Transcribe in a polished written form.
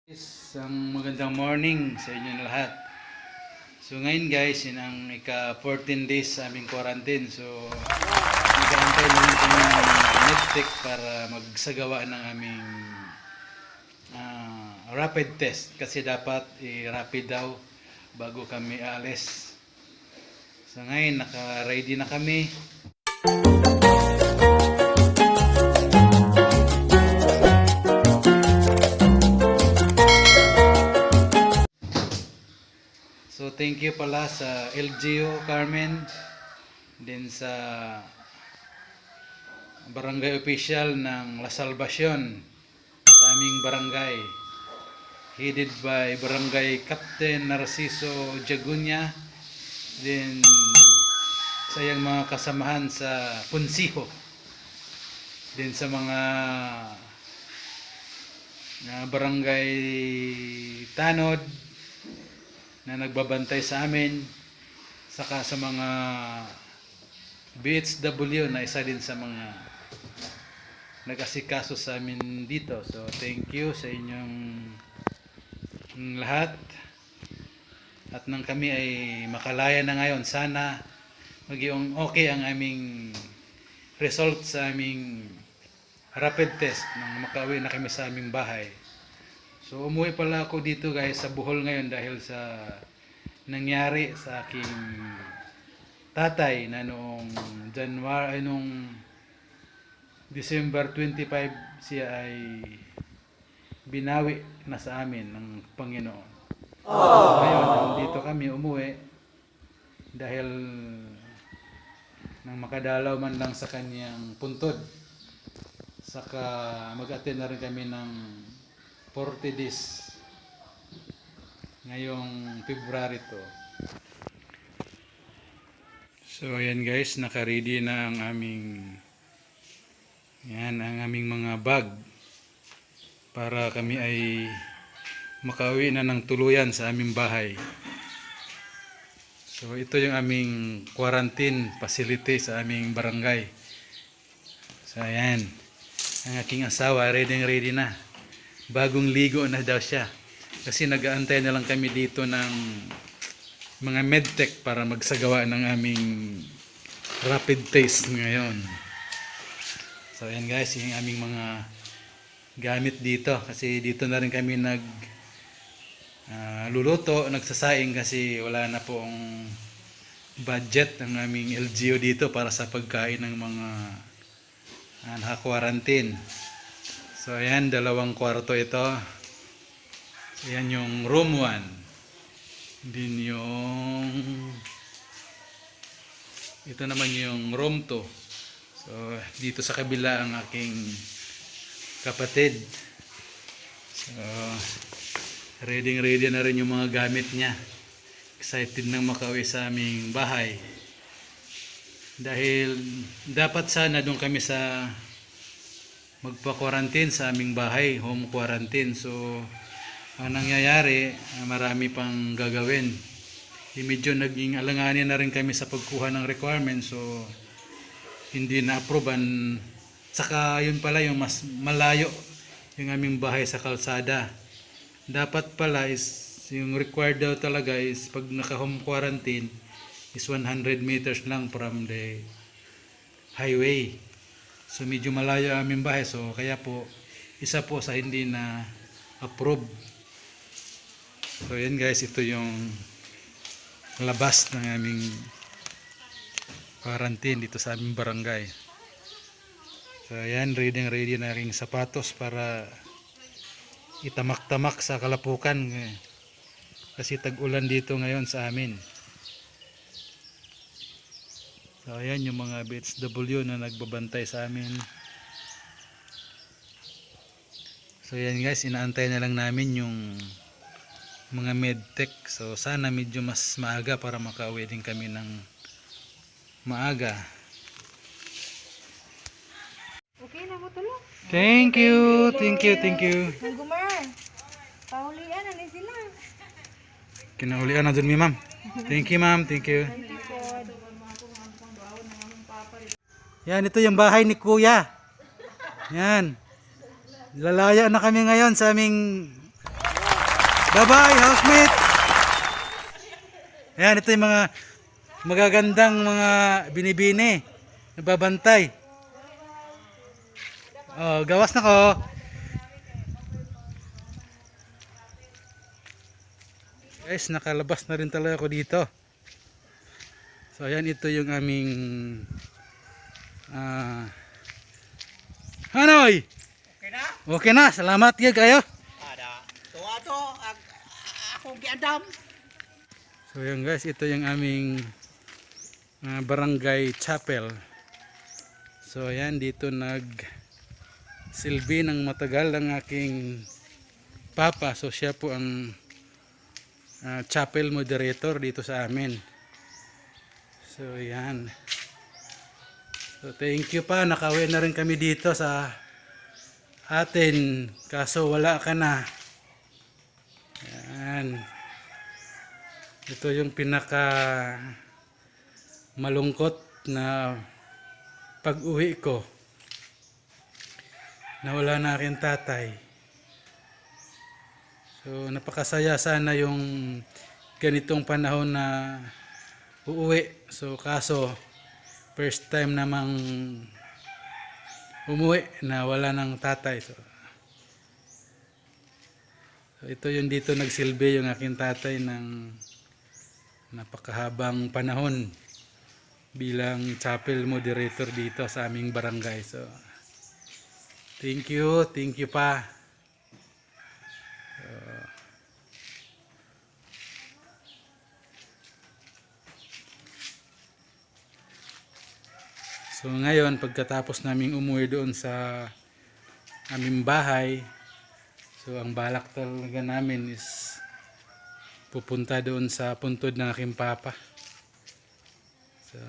Isang magandang morning sa inyong lahat. So ngayon guys, yun ang ika-14 days sa aming quarantine. So nag-aantay naman kami ng medtech para magsagawa ng aming rapid test. Kasi dapat i-rapid daw bago kami alis. So ngayon, naka-ready na kami. So thank you pala sa LGU Carmen, din sa barangay official ng La Salvacion sa aming barangay, headed by Barangay Captain Narciso Jagunya, din sa iyang mga kasamahan sa Punsiho, din sa mga barangay tanod na nagbabantay sa amin, saka sa mga BHW na isa din sa mga nag-asikaso sa amin dito. So thank you sa inyong lahat, at nang kami ay makalaya na ngayon, sana maging okay ang aming result sa aming rapid test nang makauwi na kami sa aming bahay. So umuwi pala ako dito guys sa Bohol ngayon dahil sa nangyari sa aking tatay na noong December 25 siya ay binawi na sa amin ng Panginoon. Ngayon dito kami umuwi dahil nang makadalaw man lang sa kanyang puntod, saka mag-attend na rin kami ng 40 days ngayong February to. So ayan guys, naka-ready na ang aming mga bag para kami ay makauwi na ng tuluyan sa aming bahay. So ito yung aming quarantine facility sa aming barangay. So ayan, ang aking asawa ready na. Bagong ligo na daw siya kasi nag-aantay na lang kami dito ng mga medtech para magsagawa ng aming rapid test ngayon. So ayan guys, yung aming mga gamit dito, kasi dito na rin kami luluto, nagsasaing kasi wala na pong budget ng aming LGU dito para sa pagkain ng mga naka-quarantine. So ayan, 2 kwarto ito. So, ayan yung room 1. Din yung ito naman yung room 2. So dito sa kabila ang aking kapatid. So ready na rin yung mga gamit niya. Excited nang makauwi sa aming bahay. Dahil dapat sana doon kami sa magpa-quarantine sa aming bahay, home quarantine. So ang nangyayari, marami pang gagawin. Medyo naging alanganin na rin kami sa pagkuha ng requirements, so hindi na-approvean. Saka yun pala, yung mas malayo yung aming bahay sa kalsada. Dapat pala is yung required daw talaga is pag naka-home quarantine is 100 meters lang from the highway. So medyo malayo ang aming bahay, so kaya po isa po sa hindi na approve. So yan guys, ito yung labas ng aming quarantine dito sa aming barangay. So yan, ready na ring sapatos para itamak-tamak sa Kalapukan kasi tag-ulan dito ngayon sa amin. So ayan yung mga BHW na nagbabantay sa amin. So ayan guys, inaantay na lang namin yung mga medtech. So sana medyo mas maaga para makauwi din kami ng maaga. Okay na mo tulog. Thank you. Nagumar. Paulian na ni sila. Kinaulian na dun mi ma'am. Thank you ma'am, thank you. Yan, ito yung bahay ni Kuya. Yan. Lalaya na kami ngayon sa aming Bye-bye, housemate! Ayan, ito yung mga magagandang mga binibini. Nababantay. Oh, gawas na ko. Guys, nakalabas na rin talaga ako dito. So, ayan, ito yung aming Hanoy! Okay na? Okay na, salamat kayo. Ada. Tuwa to, akong giadam. So yun guys, ito yung aming barangay chapel. So ayan, dito silbi ng matagal ang aking papa. So siya po ang chapel moderator dito sa amin. So ayan. So thank you pa, nakauwi na rin kami dito sa atin. Kaso wala ka na. Ayan. Ito yung pinaka malungkot na pag-uwi ko. Nawala na aking tatay. So napakasaya sana yung ganitong panahon na uuwi. So kaso first time namang umuwi na wala ng tatay. So ito yung dito nagsilbi yung aking tatay ng napakahabang panahon bilang chapel moderator dito sa aming barangay. So thank you pa. So ngayon pagkatapos naming umuwi doon sa aming bahay, so ang balak talaga namin is pupunta doon sa puntod ng aking papa. So